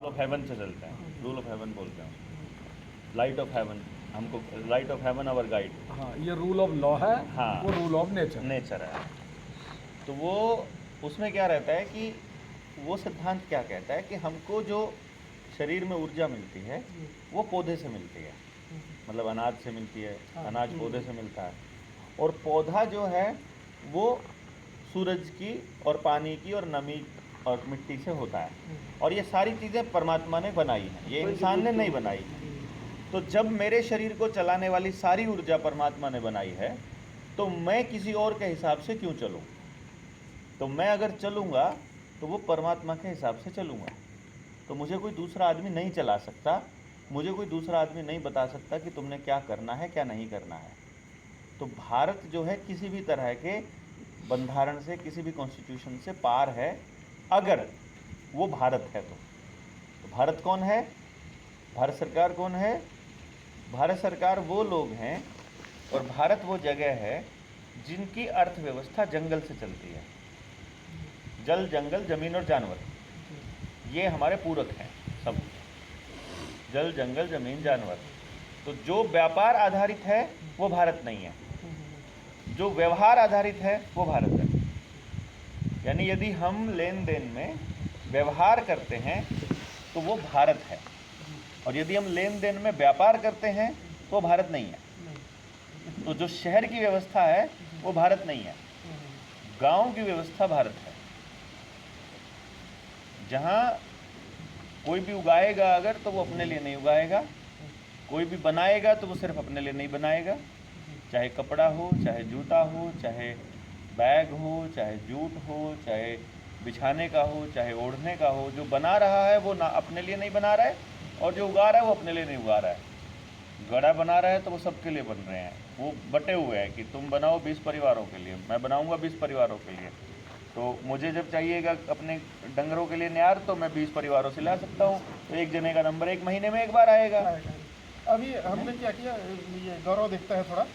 Of haven से चलते हैं, रूल ऑफ हेवन बोलते हैं, लाइट ऑफ हेवन। हमको light of heaven our guide. हाँ, ये रूल ऑफ लॉ है। हाँ, वो रूल ऑफ नेचर। नेचर है। तो वो उसमें क्या रहता है कि वो सिद्धांत क्या कहता है कि हमको जो शरीर में ऊर्जा मिलती है वो पौधे से मिलती है, मतलब अनाज से मिलती है, अनाज पौधे से मिलता है, और पौधा जो है वो सूरज की और पानी की और नमी और मिट्टी से होता है। और ये सारी चीज़ें परमात्मा ने बनाई हैं, ये इंसान ने नहीं बनाई है। तो जब मेरे शरीर को चलाने वाली सारी ऊर्जा परमात्मा ने बनाई है, तो मैं किसी और के हिसाब से क्यों चलूं? तो मैं अगर चलूँगा तो वो परमात्मा के हिसाब से चलूँगा। तो मुझे कोई दूसरा आदमी नहीं चला सकता, मुझे कोई दूसरा आदमी नहीं बता सकता कि तुमने क्या करना है, क्या नहीं करना है। तो भारत जो है किसी भी तरह के बंधारण से, किसी भी कॉन्स्टिट्यूशन से पार है, अगर वो भारत है तो भारत कौन है? भारत सरकार कौन है? भारत सरकार वो लोग हैं और भारत वो जगह है जिनकी अर्थव्यवस्था जंगल से चलती है। जल, जंगल, जमीन और जानवर, ये हमारे पूरक हैं सब। जल, जंगल, जमीन, जानवर। तो जो व्यापार आधारित है वो भारत नहीं है, जो व्यवहार आधारित है वो भारत है। यानी यदि हम लेन देन में व्यवहार करते हैं तो वो भारत है, और यदि हम लेन देन में व्यापार करते हैं तो भारत नहीं है। तो जो शहर की व्यवस्था है वो भारत नहीं है, गांव की व्यवस्था भारत है। जहाँ कोई भी उगाएगा अगर तो वो अपने लिए नहीं उगाएगा, कोई भी बनाएगा तो वो सिर्फ अपने लिए नहीं बनाएगा, चाहे कपड़ा हो, चाहे जूता हो, चाहे बैग हो, चाहे जूट हो, चाहे बिछाने का हो, चाहे ओढ़ने का हो। जो बना रहा है वो ना अपने लिए नहीं बना रहा है, और जो उगा रहा है वो अपने लिए नहीं उगा रहा है। गड़ा बना रहा है तो वो सबके लिए बन रहे हैं, वो बटे हुए हैं कि तुम बनाओ 20 परिवारों के लिए, मैं बनाऊंगा 20 परिवारों के लिए। तो मुझे जब चाहिएगा अपने डंगरों के लिए न्यार तो मैं 20 परिवारों से ला सकता हूँ, तो एक जने का नंबर एक महीने में एक बार आएगा। अभी हमने क्या किया, ये गौरव देखता है थोड़ा,